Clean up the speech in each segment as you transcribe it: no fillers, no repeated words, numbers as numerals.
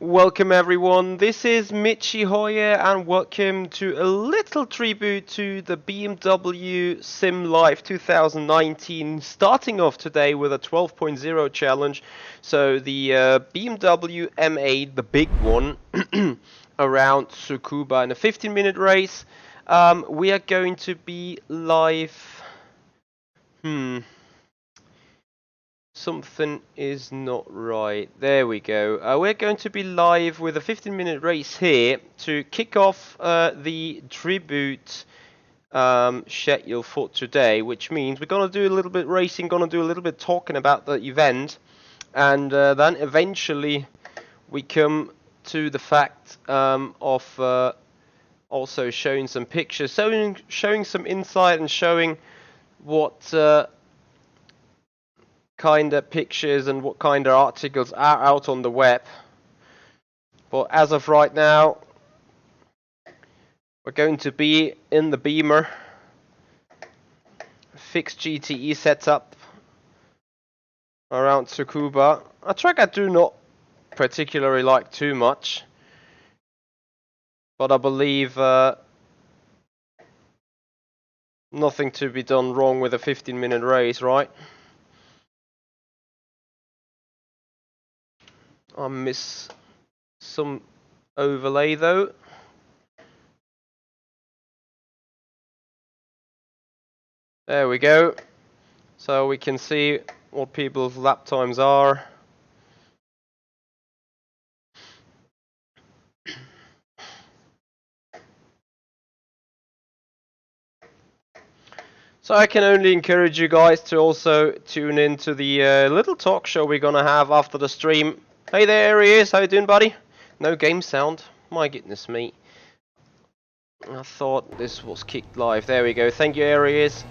Welcome everyone, this is Michi Hoyer and welcome to a little tribute to the BMW SIM Live 2019, starting off today with a 12.0 challenge. So the BMW M8, the big one, around Tsukuba in a 15-minute race. We are going to be live... Something is not right. There we go. We're going to be live with a 15-minute race here to kick off the tribute schedule for today, which means we're going to do a little bit racing, going to do a little bit talking about the event, and then eventually we come to the fact of also showing some pictures, showing some insight and showing what kind of pictures and what kind of articles are out on the web. But as of right now, we're going to be in the Beamer, fixed GTE setup around Tsukuba, a track I do not particularly like too much, but I believe nothing to be done wrong with a 15-minute race, right? I miss some overlay though. There we go. So we can see what people's lap times are. So I can only encourage you guys to also tune in to the little talk show we're gonna have after the stream. Hey there he is, how you doing buddy? No game sound, my goodness me. I thought this was kicked live, there we go, thank you Aries.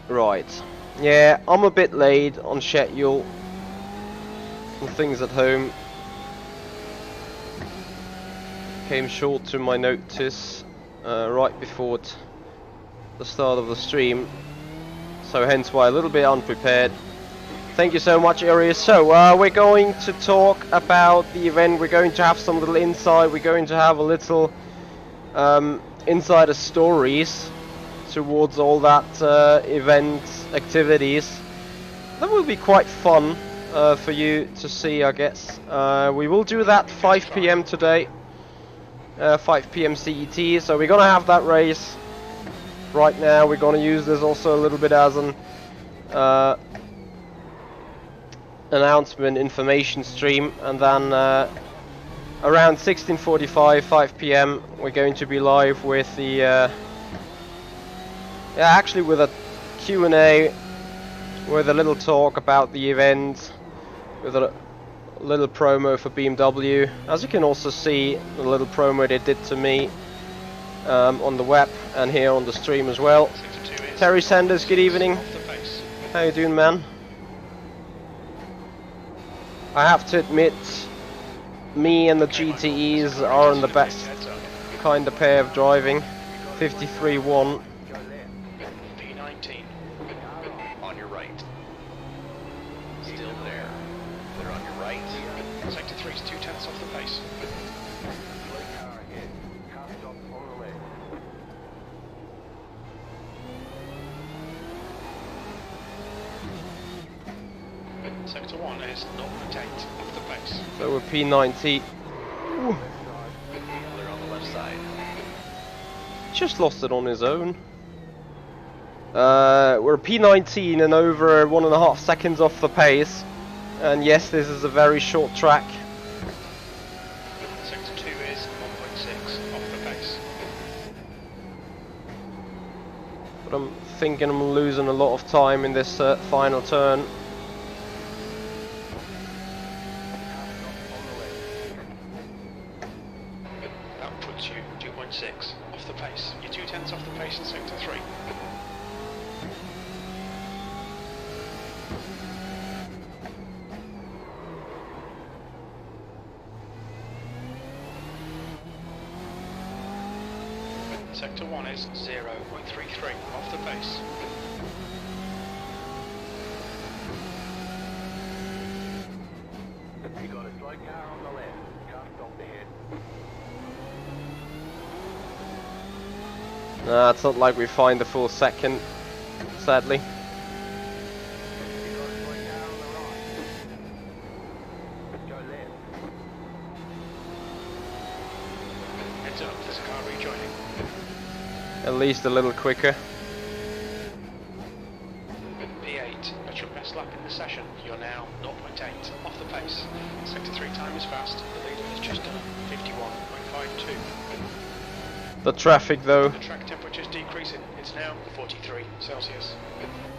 Right, yeah, I'm a bit late on schedule. Some things at home came short to my notice. Right before the start of the stream, so hence why a little bit unprepared. Thank you so much Arius. So we're going to talk about the event, we're going to have some little insight, we're going to have a little insider stories towards all that event activities. That will be quite fun for you to see, I guess. We will do that 5 PM today. 5 PM CET, so we're gonna have that race right now. We're gonna use this also a little bit as an announcement information stream, and then around 16:45, 5 PM, we're going to be live with the actually with a Q&A, with a little talk about the event, with a little promo for BMW. As you can also see, the little promo they did to me on the web and here on the stream as well. Terry Sanders, good evening. How you doing, man? I have to admit, me and the GTEs are in the best kind of pair of driving. 53-1. P19 on your right. Still there. They're on your right. Sector 3 is 2/10 off the pace. Sector 1 is 0.8 off the pace. So we're P90. Ooh. They're on the left side. Just lost it on his own. We're P19 and over 1.5 seconds off the pace. And yes, this is a very short track. Sector 2 is 1.6 off the pace. But I'm thinking I'm losing a lot of time in this final turn. That puts you 2.6 off the pace. You're 2/10 off the pace in sector 3. Sector 1 is 0.33 off the pace. You got a slow car on the left. Can't stop ahead. Nah, it's not like we find the full second, sadly. You got a slow car on the right. Go left. Heads up, there's a car rejoining. At least a little quicker. P8, that's your best lap in the session. You're now 0.8 off the pace. Sector 3 time is fast. The leader has just done 51.52. The traffic though. The track temperature is decreasing. It's now 43 Celsius.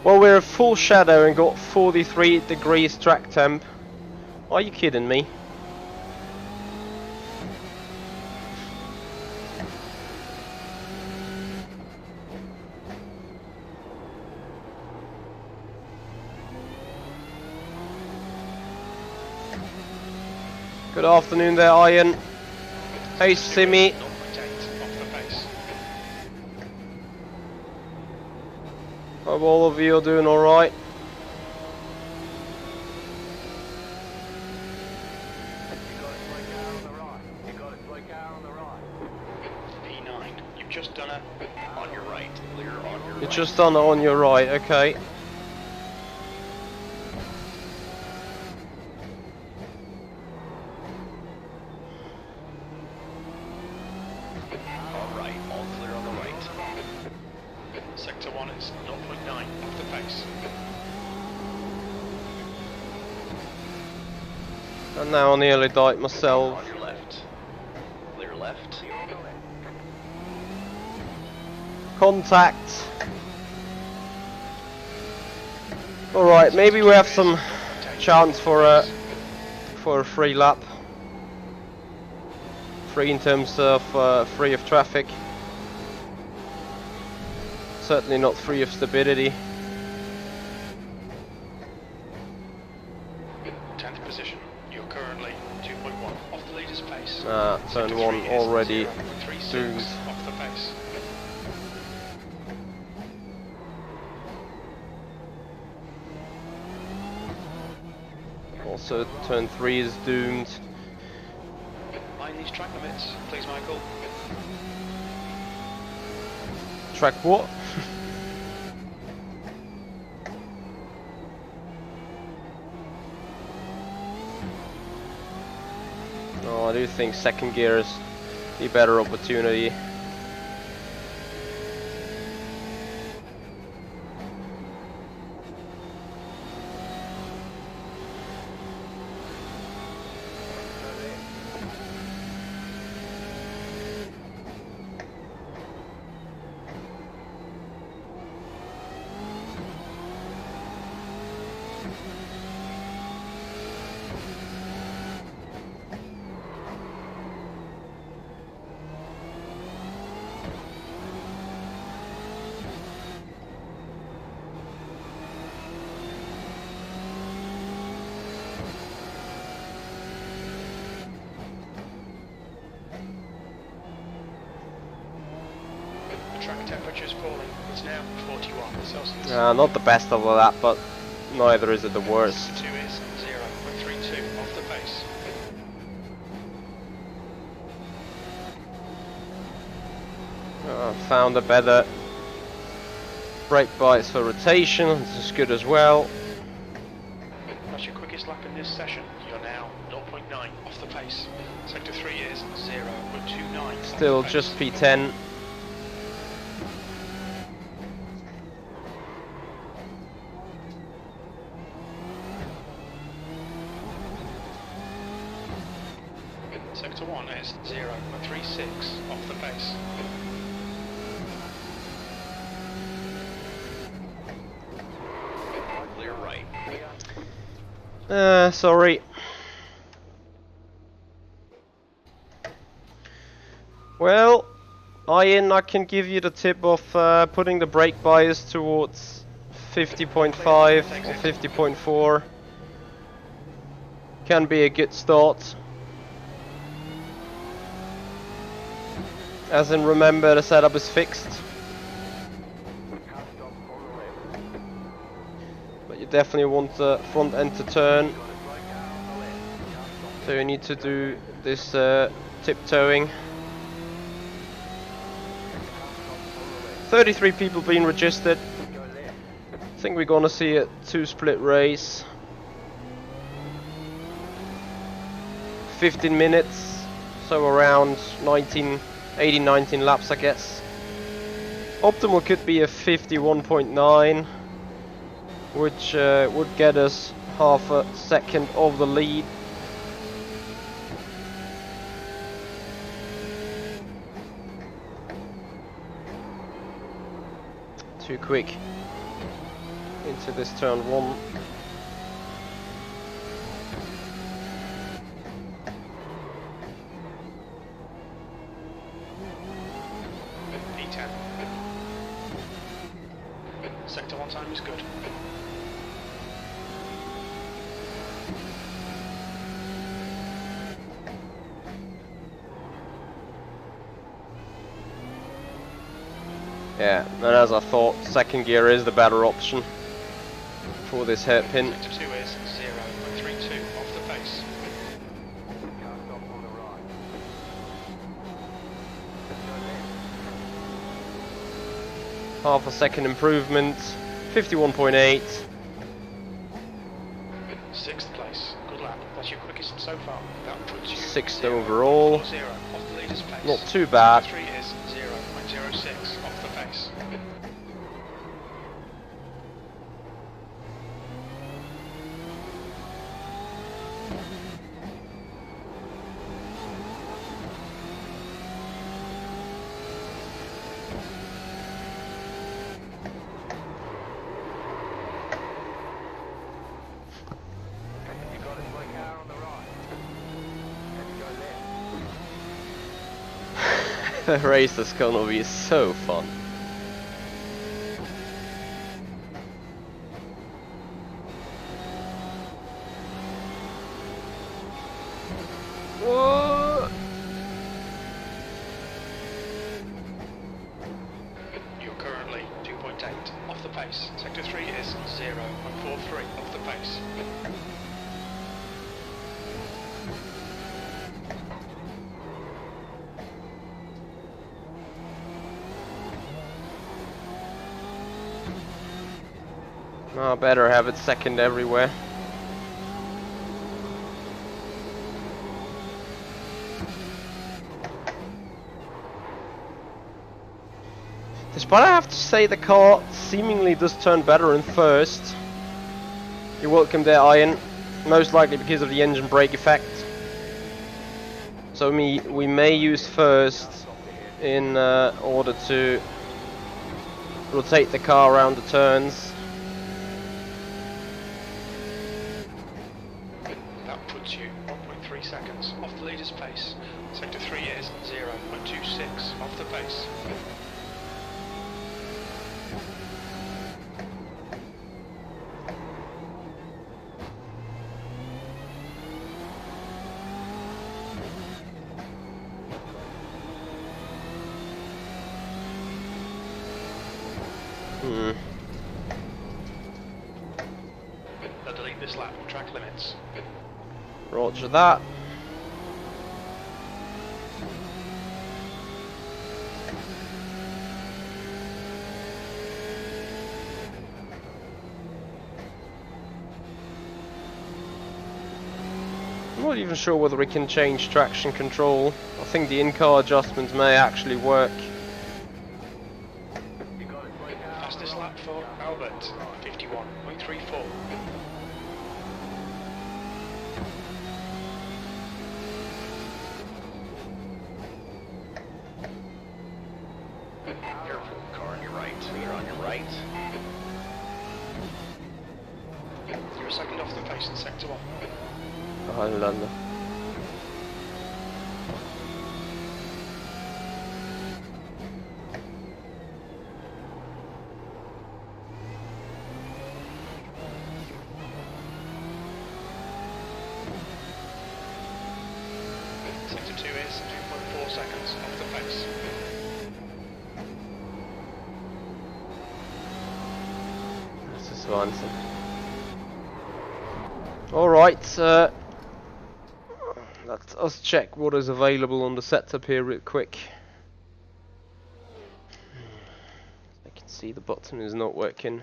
Well, we're full shadow and got 43 degrees track temp. Are you kidding me? Good afternoon there, Ian. Hey, Simmy. 0.8 off the pace. Hope all of you are doing alright. You got a slow car on the right. You got a slow car on the right. P9, you've just done a... On your right, clear on your You're right. just done it on your right, okay. All right, all clear on the right. Sector 1 is 0.9 off the pace. And now I nearly died myself. On your left. Clear left. Contact. Alright, maybe we have some chance for a free lap. Free in terms of free of traffic. Certainly not free of stupidity. 10th position. You're currently 2.1 off the leader's pace. Turn Sector 1 3 is already 0.36 doomed. off the pace. Also, turn 3 is doomed. Mind these track limits, please, Michael. Track what? Oh, I do think second gear is the better opportunity. The track temperature is falling. It's now 41 Celsius. Not the best of that, but neither is it the worst. Sector 2 is 0.32 off the pace. Found a better brake bites for rotation. This is good as well. That's your quickest lap in this session. You're now 0.9 off the pace. Sector 3 is 0.29 off Still the pace. just P10. Sector 1 is 0.36 off the pace. Clear right. Sorry. Well, Ian, I can give you the tip of putting the brake bias towards 50.5 or 50.4. Can be a good start. As in, remember, the setup is fixed. But you definitely want the front end to turn. So you need to do this tiptoeing. 33 people being registered. I think we're gonna see a 2-split race. 15 minutes, so around 18, 19 laps, I guess. Optimal could be a 51.9, which would get us half a second of the lead. Too quick into this turn 1. P10. Sector 1 time is good. Yeah, and as I thought, second gear is the better option for this hairpin. Sector 2 is 0.32 off the pace. Car stop on the right. Half a second improvement, 51.8. 6th place. Good lap. That's your quickest so far. That puts you 6th 0.40 overall. off the leader's pace. Not too bad. Sector 3 is 0.06 off the pace. You got a slow car on the right. And go left. The race is gonna be so fun. Whoa. You're currently 2.8 off the pace. Sector 3 is 0.43 off the pace. I better have it second everywhere. Despite I have to say the car seemingly does turn better in first. You're welcome there, Ian. Most likely because of the engine brake effect. So we may use first in order to rotate the car around the turns. That puts you 1.3 seconds off the leader's pace. Sector 3 is 0.26 off the pace. They'll delete this lap on track limits. Roger that. I'm not even sure whether we can change traction control. I think the in-car adjustments may actually work. You got a slow car. Fastest lap for Albert, 51.34. Careful, car on your right. You're on your right. You're a second off the pace in sector 1. Oh, London. Sector 2 is 2.4 seconds off the pace. This is Swanson. Alright, Let us check what is available on the setup here real quick. I can see the button is not working.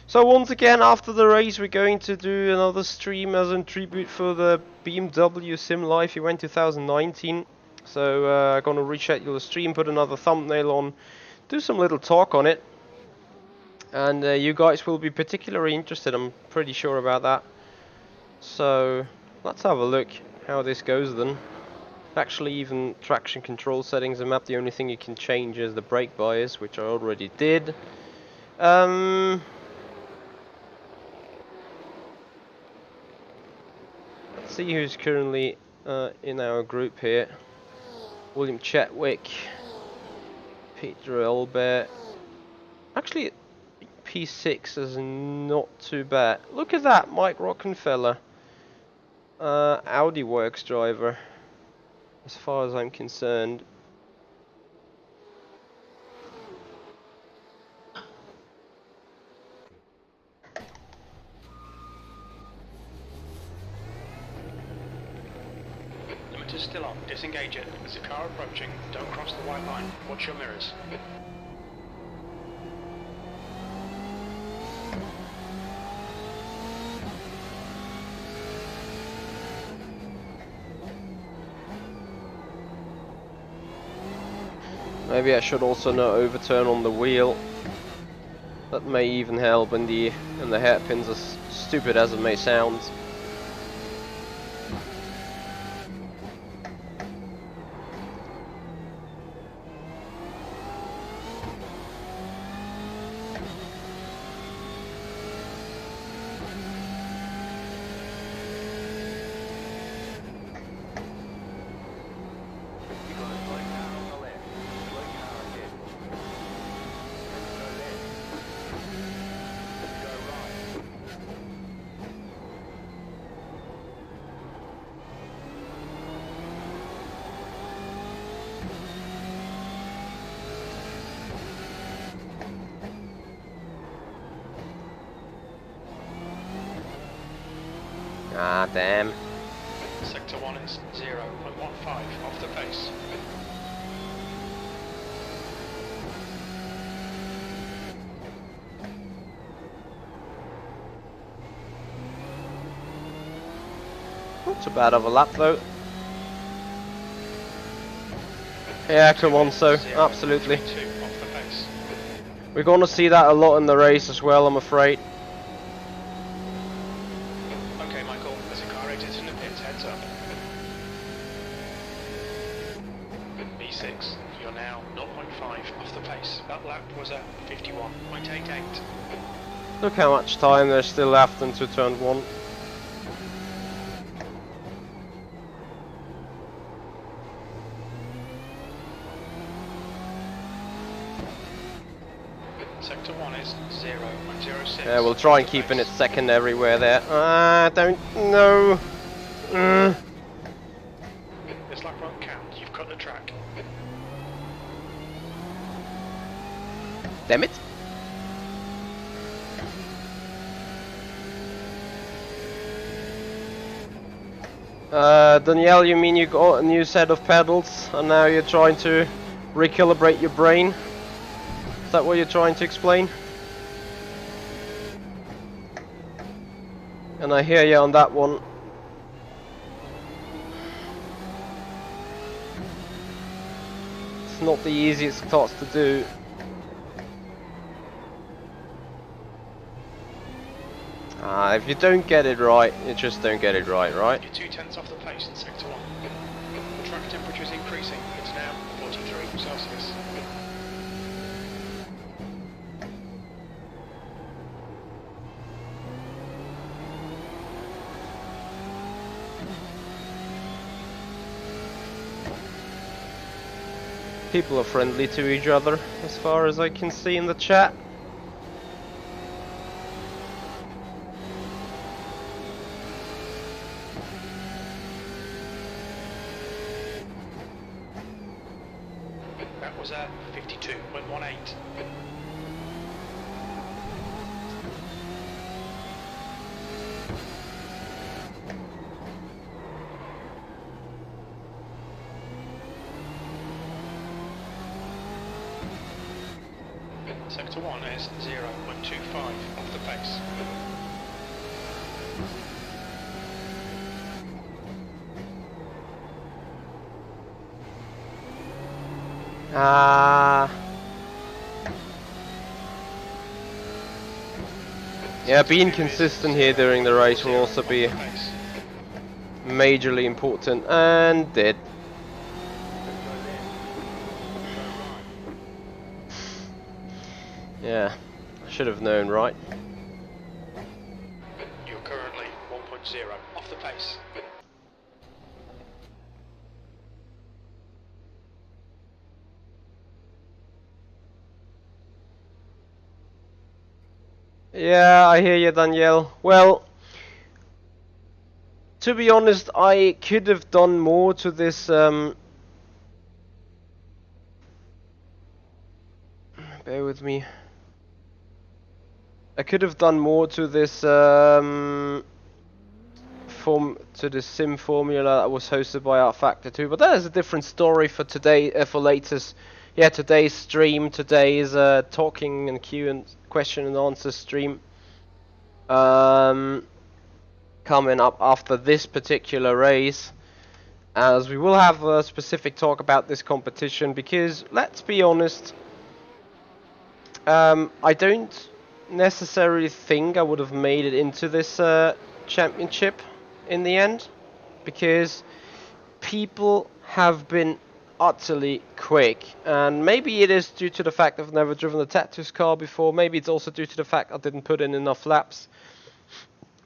So once again, after the race, we're going to do another stream as a tribute for the BMW SIM Live event 2019. So I'm gonna reschedule the stream, put another thumbnail on, do some little talk on it, and you guys will be particularly interested. I'm pretty sure about that. So let's have a look how this goes then. Actually, even traction control settings and map, the only thing you can change is the brake bias, which I already did. Let's see who's currently in our group here. William Chetwick, Peter Elbert. Actually, P6 is not too bad. Look at that, Mike Rockenfeller. Audi Works driver, as far as I'm concerned. Limiter's still on. Disengage it. There's a car approaching. Don't cross the white line. Watch your mirrors. Maybe I should also not overturn on the wheel. That may even help, and the hairpins, as stupid as it may sound. You got a slow car on the left. Slow car ahead. Go left. Go right. Ah, damn. Sector 1 is 0.15 off the pace. Not too bad of a lap though. Yeah, come on, so absolutely. 0.32 off the pace. We're gonna see that a lot in the race as well, I'm afraid. Okay, Michael, there's a car exiting the pits, heads up. B6, you're now 0.5 off the pace. That lap was at 51.88. Look how much time there's still left into turn 1. Sector 1 is 0.06. Yeah, we'll try and off the keep in pace. it second everywhere there. I don't know. This lap won't count, you've cut the track. Damn it. Danielle, you mean you got a new set of pedals and now you're trying to recalibrate your brain? Is that what you're trying to explain? And I hear you on that one. It's not the easiest task to do. If you don't get it right, you just don't get it right, right? You're 0.2 off the pace in Sector 1. The track temperature is increasing. It's now 43 Celsius. People are friendly to each other, as far as I can see in the chat. That was at 52.18. Sector 1 is 0.25 off the pace. Yeah, being consistent here during the race will also be majorly important, and did. Yeah, I should have known, right? You're currently 1.0 off the pace. Yeah, I hear you, Danielle. Well, to be honest, I could have done more to this. Bear with me. I could have done more to this to the sim formula that was hosted by Art Factor 2, but that is a different story for today. For latest, yeah, today's stream, today's talking and Q and question and answer stream. Coming up after this particular race, as we will have a specific talk about this competition, because let's be honest, I don't necessarily think I would have made it into this championship in the end, because people have been utterly quick, and maybe it is due to the fact I've never driven a Tatus car before. Maybe it's also due to the fact I didn't put in enough laps.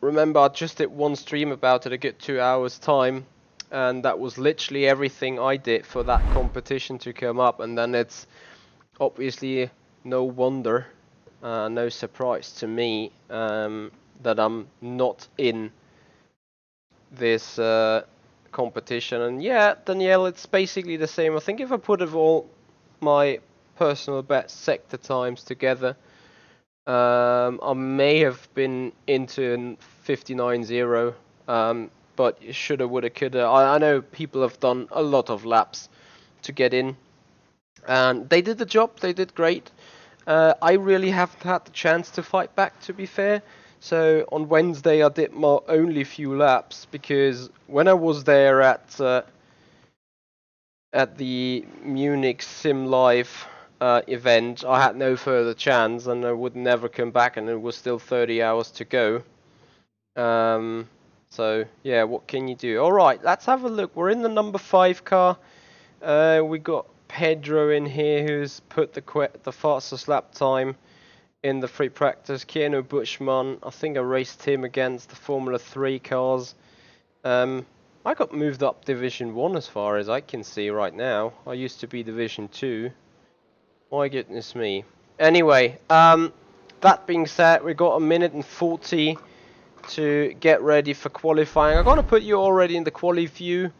Remember, I just did one stream about it a good 2 hours time, and that was literally everything I did for that competition to come up, and then it's obviously no wonder, no surprise to me, that I'm not in this competition. And yeah, Danielle, it's basically the same. I think if I put all my personal best sector times together, I may have been into 59.0, but shoulda, woulda, coulda. I know people have done a lot of laps to get in, and they did the job. They did great. I really haven't had the chance to fight back, to be fair. So on Wednesday I did my only few laps, because when I was there at the Munich Sim Live event, I had no further chance, and I would never come back, and it was still 30 hours to go. So yeah, what can you do? All right, let's have a look. We're in the number 5 car. We got Pedro in here, who's put the fastest lap time in the free practice. Keanu Bushman, I think I raced him against the Formula 3 cars. I got moved up Division 1 as far as I can see right now. I used to be Division 2. My goodness me. Anyway, that being said, we got a minute and 40 to get ready for qualifying. I'm gonna put you already in the quali view.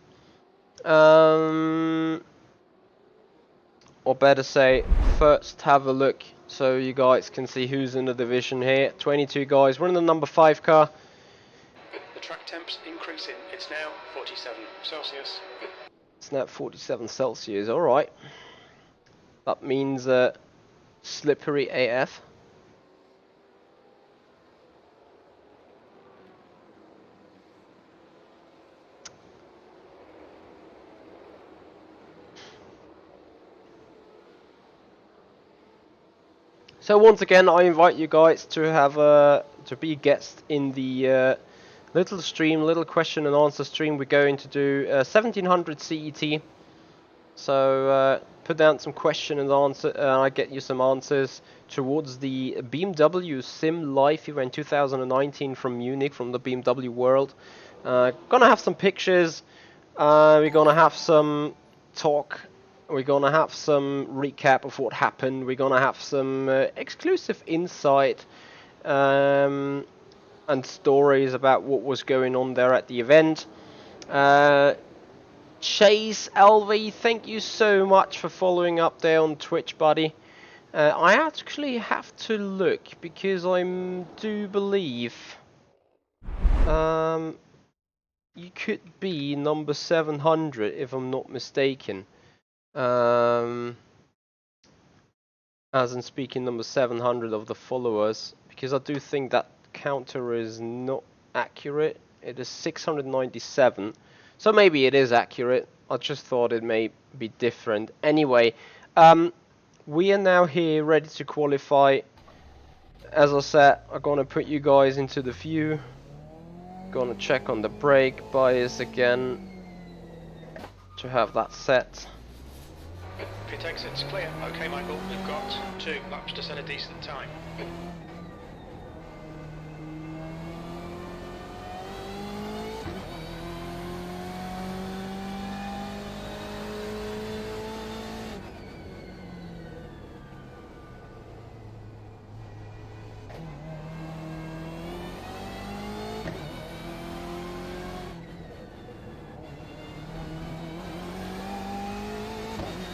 Or better say, first have a look so you guys can see who's in the division here. 22 guys. We're in the number 5 car. The track temp's increasing. It's now 47 Celsius. It's now 47 Celsius. All right. That means slippery AF. So once again, I invite you guys to have to be guests in the little question and answer stream. We're going to do 1700 CET. So put down some question and answer, and I get you some answers towards the BMW SIM Live event 2019 from Munich, from the BMW World. Gonna have some pictures. We're gonna have some talk. We're gonna have some recap of what happened. We're gonna have some exclusive insight and stories about what was going on there at the event. Chase LV, thank you so much for following up there on Twitch, buddy. I actually have to look, because I do believe you could be number 700 if I'm not mistaken. as in speaking number 700 of the followers, because I do think that counter is not accurate. It is 697, so maybe it is accurate. I just thought it may be different. Anyway, we are now here ready to qualify. As I said, I'm gonna put you guys into the view. Gonna check on the brake bias again to have that set. Pit exit's clear. Okay, Michael, we've got 2 laps to set a decent time.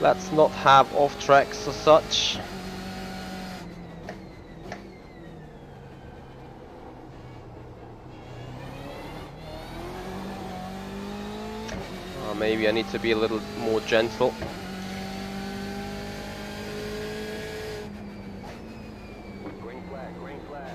Let's not have off tracks as such. Maybe I need to be a little more gentle. Green flag, green flag.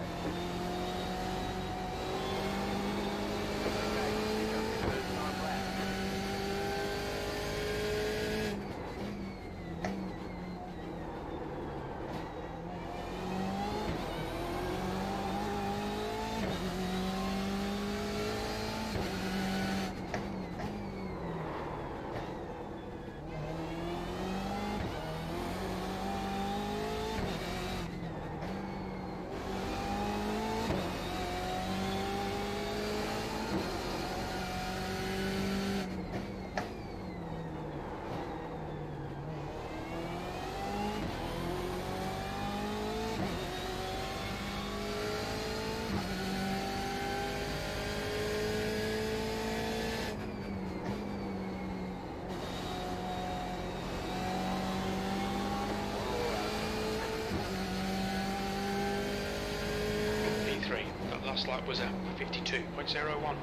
P3, that last lap was at 52.01.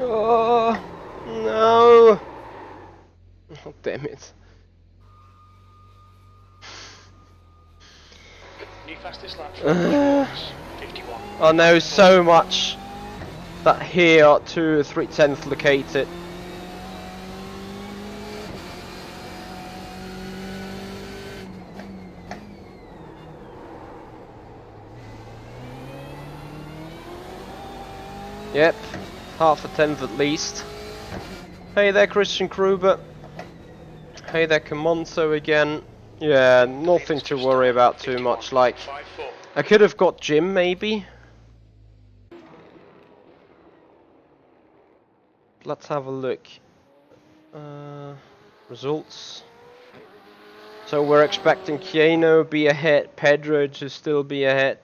Oh no! Oh, damn it! New fastest lap for 51. I know so much that here are 2 3/10 located. Yep, half a tenth at least. Hey there, Christian Kruber. Hey there, Comonto again. Yeah, nothing to worry about too much. Like, 5-4. I could have got Jim maybe. Let's have a look. Results. So we're expecting Keano be ahead, Pedro to still be ahead.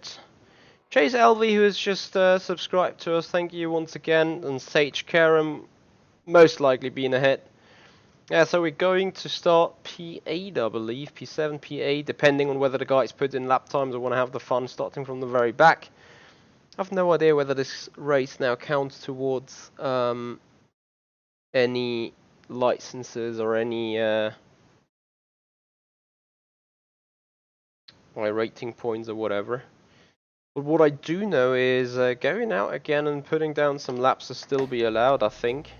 Chase LV, who has just subscribed to us, thank you once again, and Sage Karam most likely being ahead. Yeah, so we're going to start P8, I believe, P7, P8, depending on whether the guys put in lap times or want to have the fun starting from the very back. I have no idea whether this race now counts towards any licenses or any rating points or whatever. But what I do know is going out again and putting down some laps will still be allowed, I think.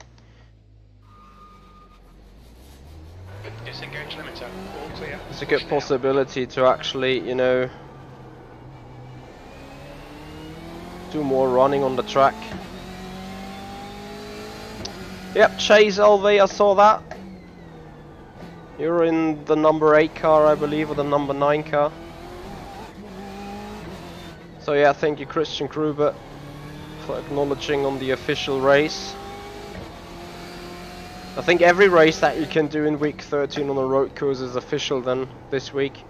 Disengage limiter, all clear. It's a good possibility to actually, you know, do more running on the track. Yep, Chase LV, I saw that. You're in the number 8 car, I believe, or the number 9 car. So yeah, thank you, Christian Kruber, for acknowledging on the official race. I think every race that you can do in week 13 on a road course is official then this week.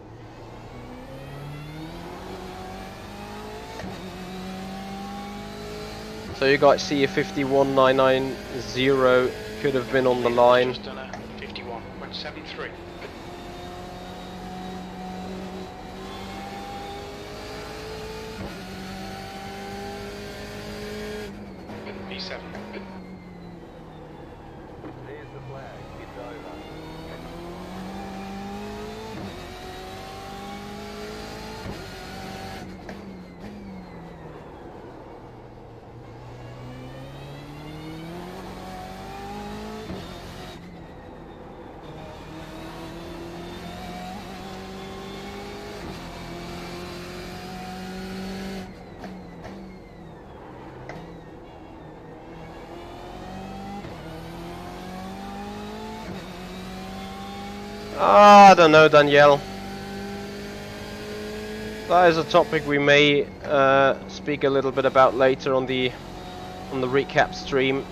So you guys see a 51.990 could have been on the line. Just done a 51.73. 57. There's the flag. It's over. I don't know, Danielle. That is a topic we may speak a little bit about later on the recap stream.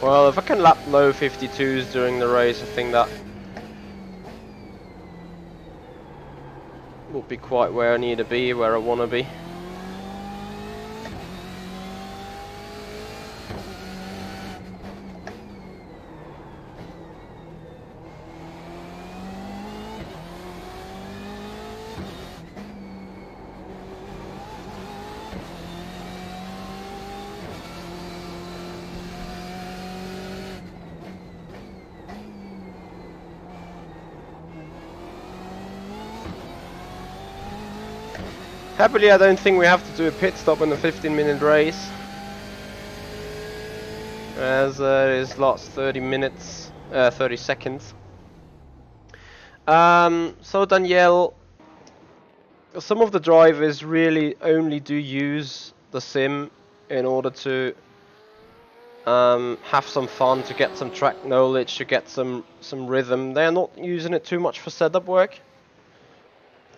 Well, if I can lap low 52s during the race, I think that will be quite where I need to be, where I want to be. Happily, I don't think we have to do a pit stop in the 15-minute race, as it is last 30 minutes, 30 seconds. So Danielle, some of the drivers really only do use the sim in order to have some fun, to get some track knowledge, to get some rhythm. They're not using it too much for setup work.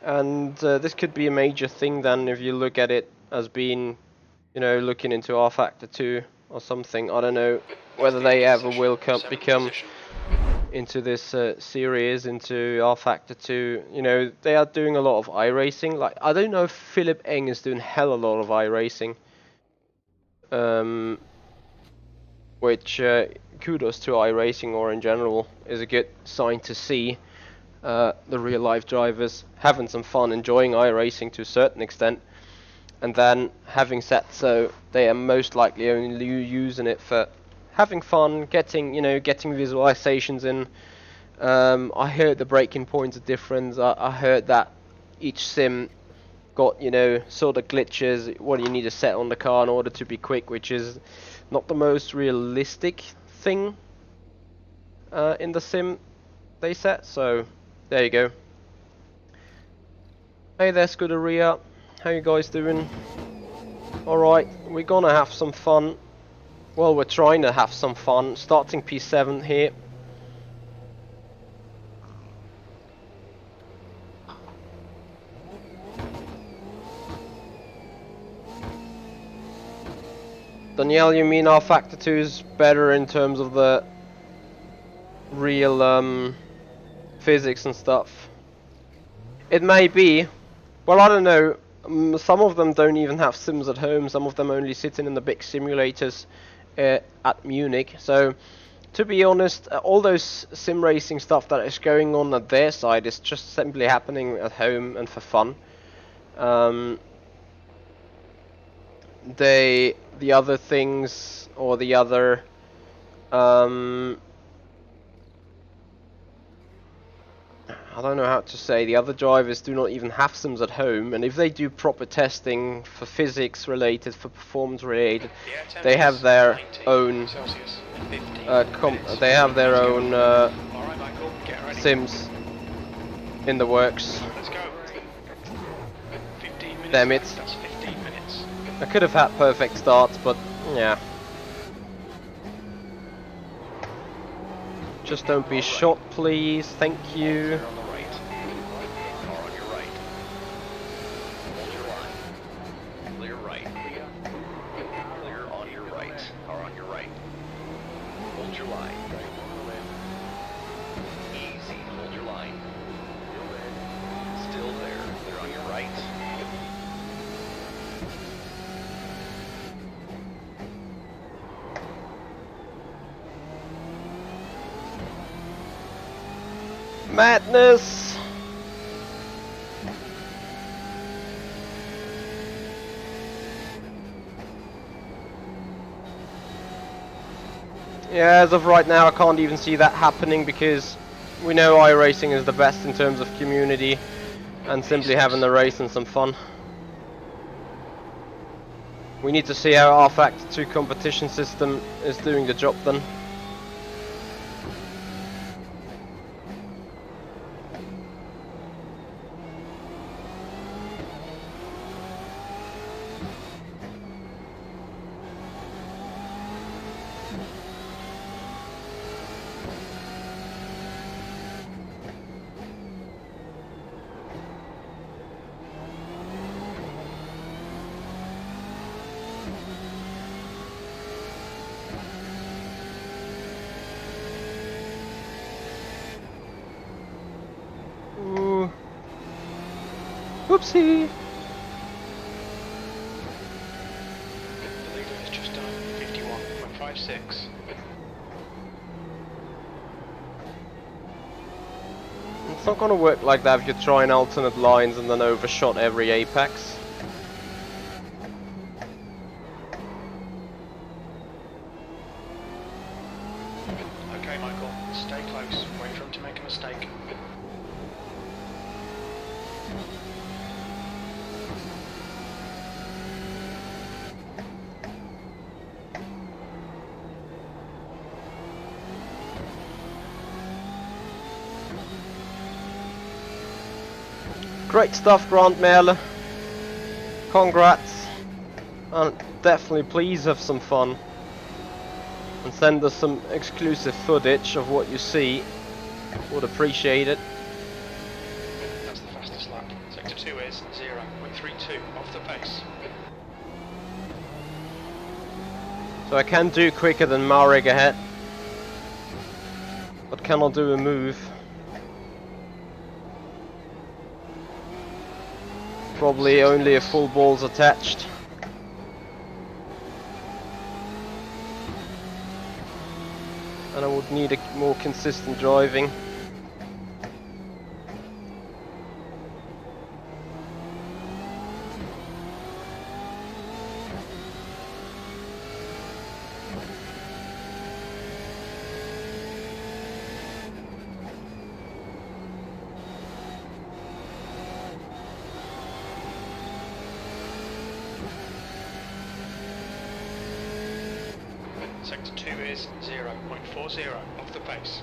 And this could be a major thing then if you look at it as being, you know, looking into R Factor 2 or something. I don't know whether they ever will become into this series, into R Factor 2. You know, they are doing a lot of iRacing. Like, I don't know if Philip Eng is doing hell a lot of iRacing. Which, kudos to iRacing, or in general, is a good sign to see. The real life drivers having some fun, enjoying iRacing to a certain extent, and then having said so, they are most likely only using it for having fun, getting visualizations in. I heard the braking points are different. I heard that each sim got, you know, sort of glitches, what you need to set on the car in order to be quick, which is not the most realistic thing in the sim they set. So there you go. Hey there, Scuderia. How you guys doing? Alright, we're gonna have some fun. Well, we're trying to have some fun. Starting P7 here. Danielle, you mean our Factor 2 is better in terms of the real physics and stuff? It may be. Well, I don't know. Some of them don't even have sims at home. Some of them only sitting in the big simulators at Munich. So, to be honest, all those sim racing stuff that is going on at their side is just simply happening at home and for fun. The other things, or the other I don't know how to say, the other drivers do not even have sims at home, and if they do proper testing for physics related, for performance related, they have their own sims. in the works. Let's go. 15 minutes. Damn it. left, That's 15 minutes. I could have had perfect starts, but yeah. Just don't be shot, please. Thank you. On the right. Car on your right. Hold your line. Clear right. Clear on your right. Car on your right. Hold your line. Easy. Hold your line. Still there. Clear on your right. Madness! Yeah, as of right now I can't even see that happening because we know iRacing is the best in terms of community and simply having the race and some fun. We need to see how our Factor 2 competition system is doing the job then. Ooh. Whoopsie! The leader has just done 51.56. It's not gonna work like that if you try and alternate lines and then overshot every apex. Okay, Michael, stay close. Wait for him to make a mistake. Great stuff, Grant Merle. Congrats. And definitely please have some fun. And send us some exclusive footage of what you see. Would appreciate it. That's the fastest lap. Sector 2 is 0.32 off the pace. So I can do quicker than Marek ahead. But cannot do a move. Probably only a full balls attached. And I would need a more consistent driving. Sector 2 is 0.40 off the pace.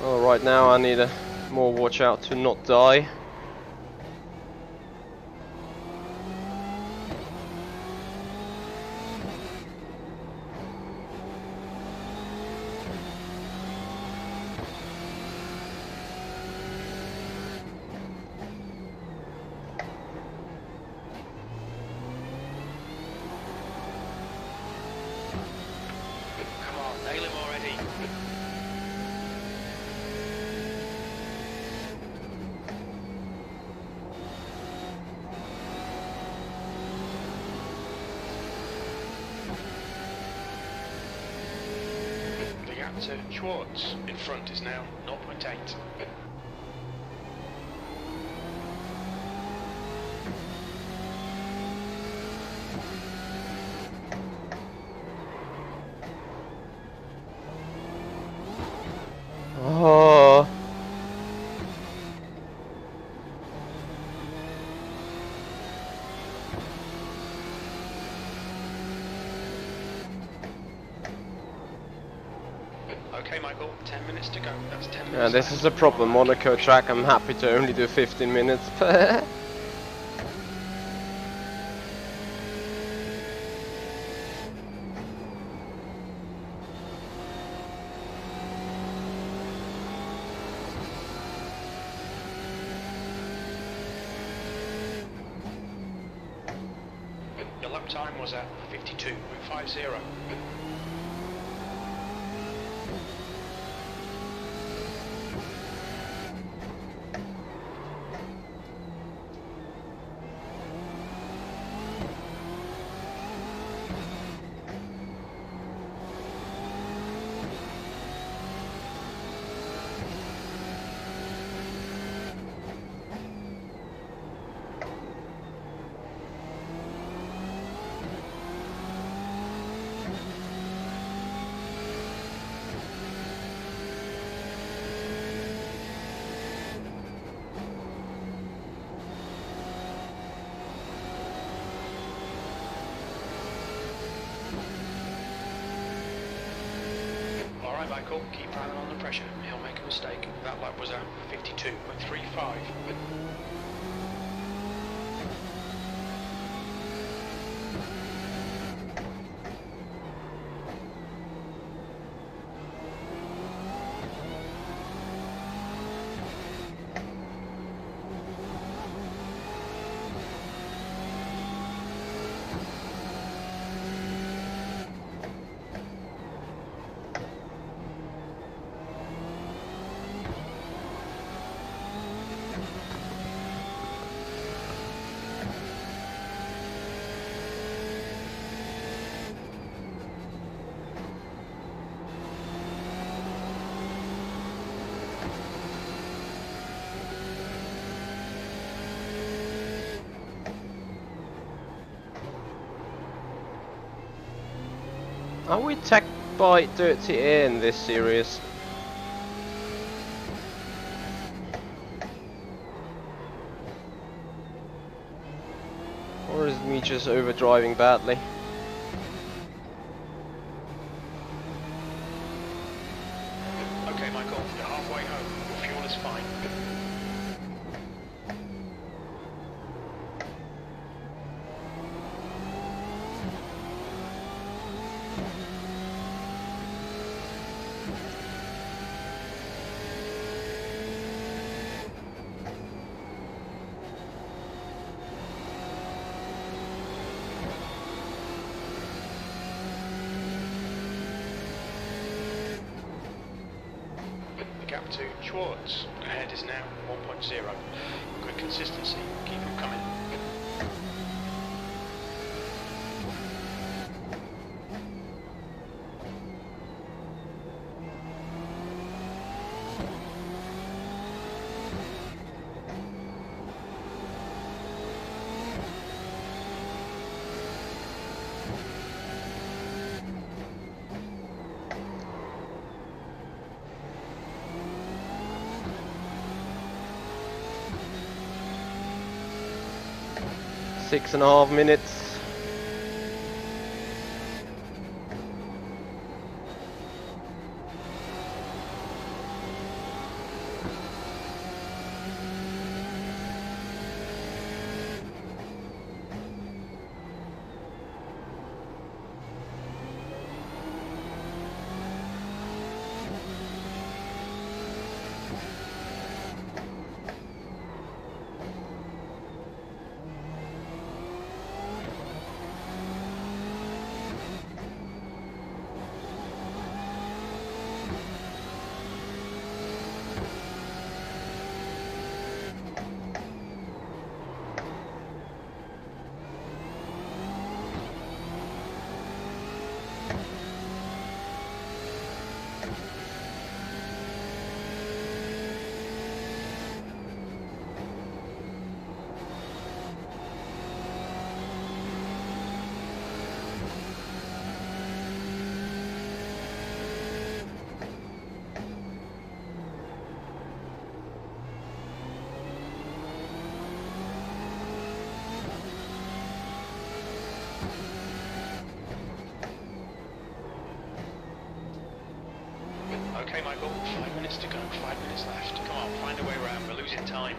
Well, right now I need a more watch out to not die. Come on, nail him already. The gap to Schwartz in front is now 0.8. Oh. This is a proper Monaco track. I'm happy to only do 15 minutes. Your lap time was at 52.50. Alright Michael, keep piling on the pressure. He'll make a mistake. That lap was at 52.35. Are we tech by Dirty Air in this series? Or is it me just overdriving badly? Okay Michael, you're halfway home. Your fuel is fine. The gap to Schwartz ahead is now 1.0. Good consistency, keep them coming. Six and a half minutes. minutes to go, 5 minutes left. Come on, find a way around, we're losing time.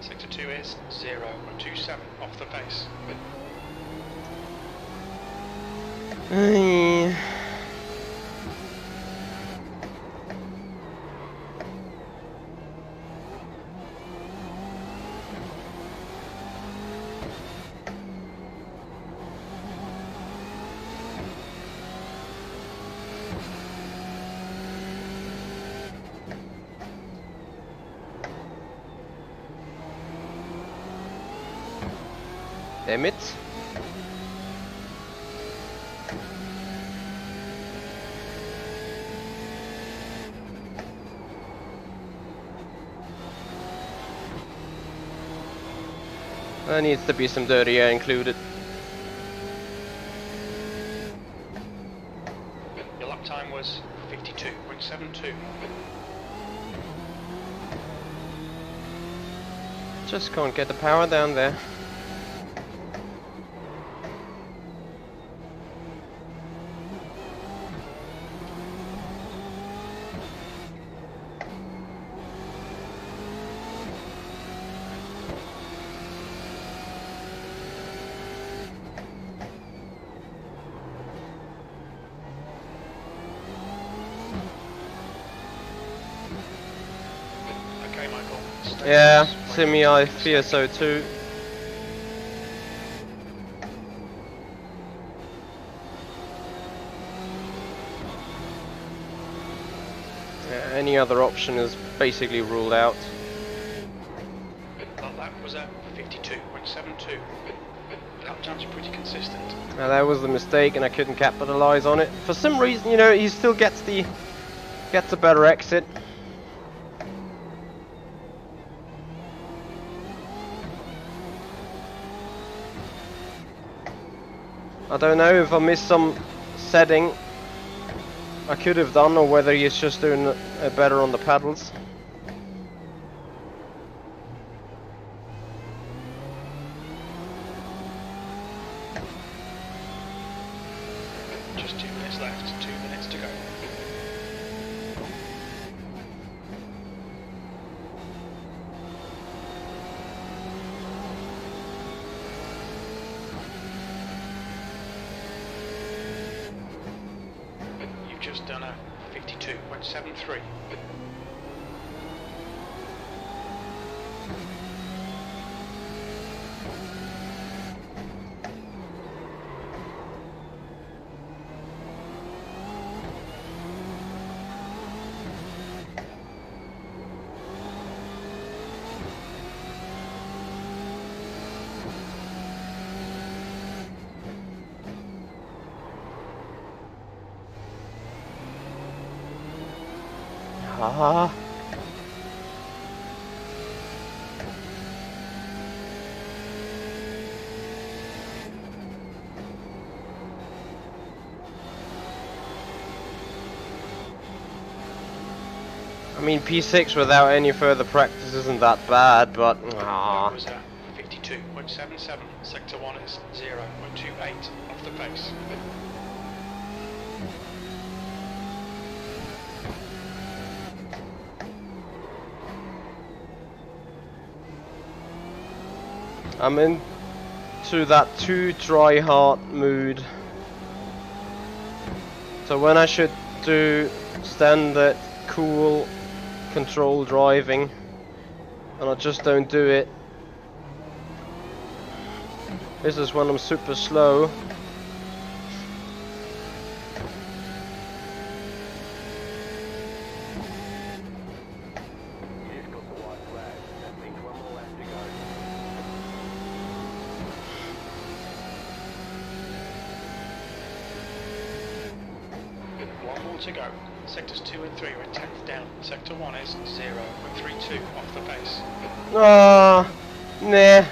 Sector 2 is 0.27 off the pace. Damn it. There needs to be some dirty air included. Your lap time was 52.72. Just can't get the power down there. Okay, Michael. Stay Yeah, close. Simi, I fear so too. Yeah, any other option is basically ruled out. That lap was at 52.72. Lap times are pretty consistent. Now that was the mistake, and I couldn't capitalize on it. For some reason, you know, he still gets a better exit. I don't know if I missed some setting I could have done, or whether he's just doing better on the pedals. Just 2 minutes left, 2 minutes to go. You've just done a 52.73. Ah. I mean, P6 without any further practice isn't that bad, but That was a 52.77. Sector 1 is 0.28 off the pace. I'm into that too try hard mood. So when I should do standard, cool, control driving, and I just don't do it. This is when I'm super slow. to go. Sectors 2 and 3 are a tenth down. Sector 1 is 0.32 off the pace. Ah, nah.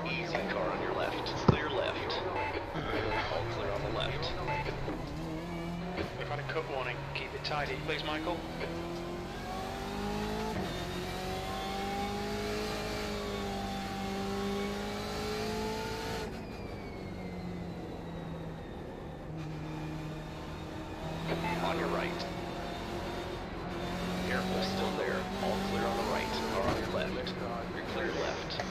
Easy, car on your left. Clear left. All clear on the left. We've had a cut warning. Keep it tidy, please, Michael. On your right. Careful, still there. All clear on the right. Car on your left. You're clear left.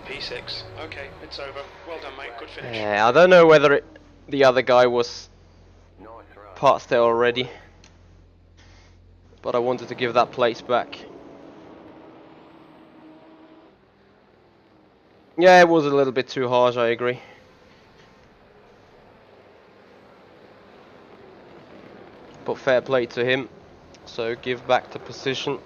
P6. Okay, it's over. Well done, mate. Good finish. Yeah, I don't know whether the other guy was past there already, but I wanted to give that place back. Yeah, it was a little bit too harsh, I agree. But fair play to him, so give back the position.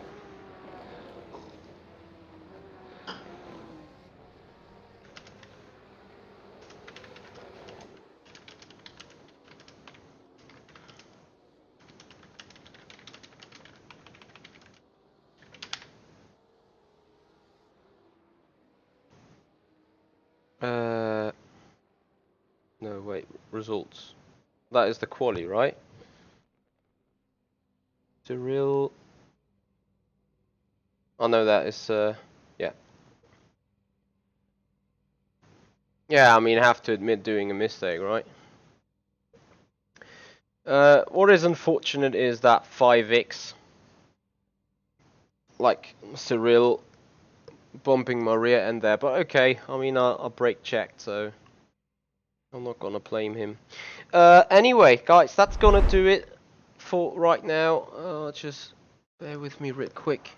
No, wait, results. That is the quali, right? The real... Oh no, that is, yeah. Yeah, I mean, I have to admit doing a mistake, right? What is unfortunate is that 5x, like Cyril bumping my rear end there, but okay, I mean, I brake checked, so I'm not gonna blame him. Anyway, guys, that's gonna do it for right now. Just bear with me real quick.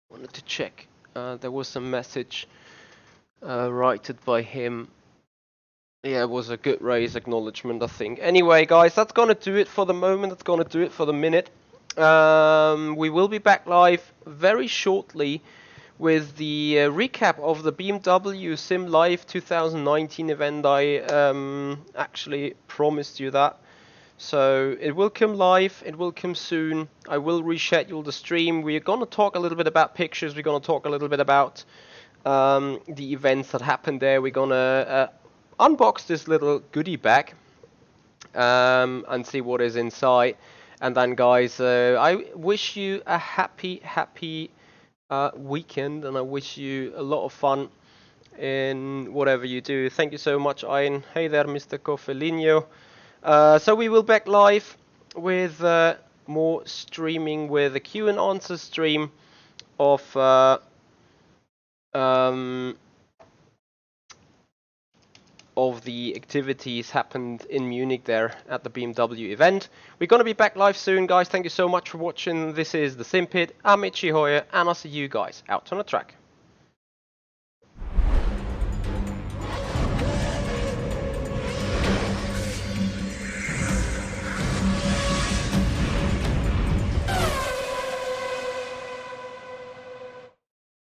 Wanted to check. There was some message written by him. Yeah, it was a good race acknowledgement, I think. Anyway, guys, that's gonna do it for the moment. That's gonna do it for the minute. We will be back live very shortly with the recap of the BMW SIM Live 2019 event. I actually promised you that. So it will come live, it will come soon. I will reschedule the stream. We're going to talk a little bit about pictures. We're going to talk a little bit about the events that happened there. We're going to unbox this little goodie bag and see what is inside. And then, guys, I wish you a happy weekend, and I wish you a lot of fun in whatever you do. Thank you so much, Ian. Hey there, Mr. Cofelino. So we will back live with more streaming, with a Q and answer stream of the activities happened in Munich there at the BMW event. We're going to be back live soon, guys. Thank you so much for watching. This is the Sim Pit. I'm Itchy Hoyer, and I'll see you guys out on the track.